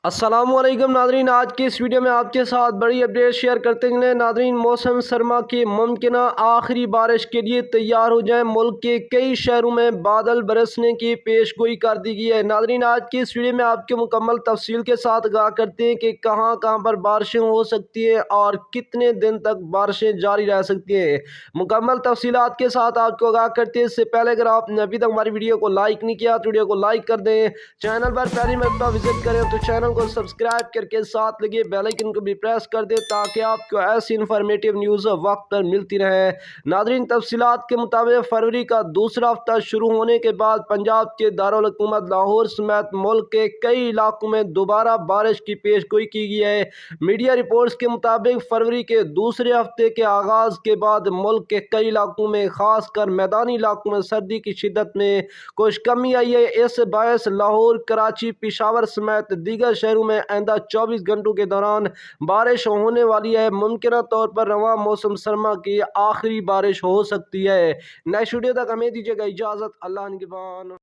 अस्सलामुअलैकुम नादरीन, आज की इस वीडियो में आपके साथ बड़ी अपडेट शेयर करते हैं। नादरीन, मौसम सरमा की मुमकिन आखिरी बारिश के लिए तैयार हो जाएं। मुल्क के कई शहरों में बादल बरसने की पेशगोई कर दी गई है। नादरीन, आज की इस वीडियो में आपके मुकम्मल तफसील के साथ आगाह करते हैं कि कहां कहां पर बारिशें हो सकती हैं और कितने दिन तक बारिशें जारी रह सकती हैं। मुकम्मल तफसीलात के साथ आपको आगाह करते हैं। इससे पहले अगर आपने अभी तक हमारी वीडियो को लाइक नहीं किया तो वीडियो को लाइक कर दें। चैनल पर पहली मरतबा विजिट करें तो चैनल को सब्सक्राइब करके साथ लगे बेल आइकन को भी प्रेस कर दे ताकि आपको ऐसी इंफॉर्मेटिव न्यूज़ वक्त पर मिलती रहे। नादरीन, तफसीलात के मुताबिक फरवरी का दूसरा हफ्ता शुरू होने के बाद पंजाब के दारुल हुकूमत लाहौर समेत मुल्क के कई इलाकों में दोबारा बारिश की पेशगोई की गई है। मीडिया रिपोर्ट्स के मुताबिक फरवरी के दूसरे हफ्ते के आगाज के बाद मुल्क के कई इलाकों में खासकर मैदानी इलाकों में सर्दी की शिद्दत में कुछ कमी आई है। इस बायस लाहौर, कराची, पेशावर समेत दीगर शहरों में आइंदा 24 घंटों के दौरान बारिश होने वाली है। मुमकिन तौर पर रवां मौसम सरमा की आखिरी बारिश हो सकती है। नेक्स्ट वीडियो तक हमें दीजिएगा इजाज़त। अल्लाह निगहबान।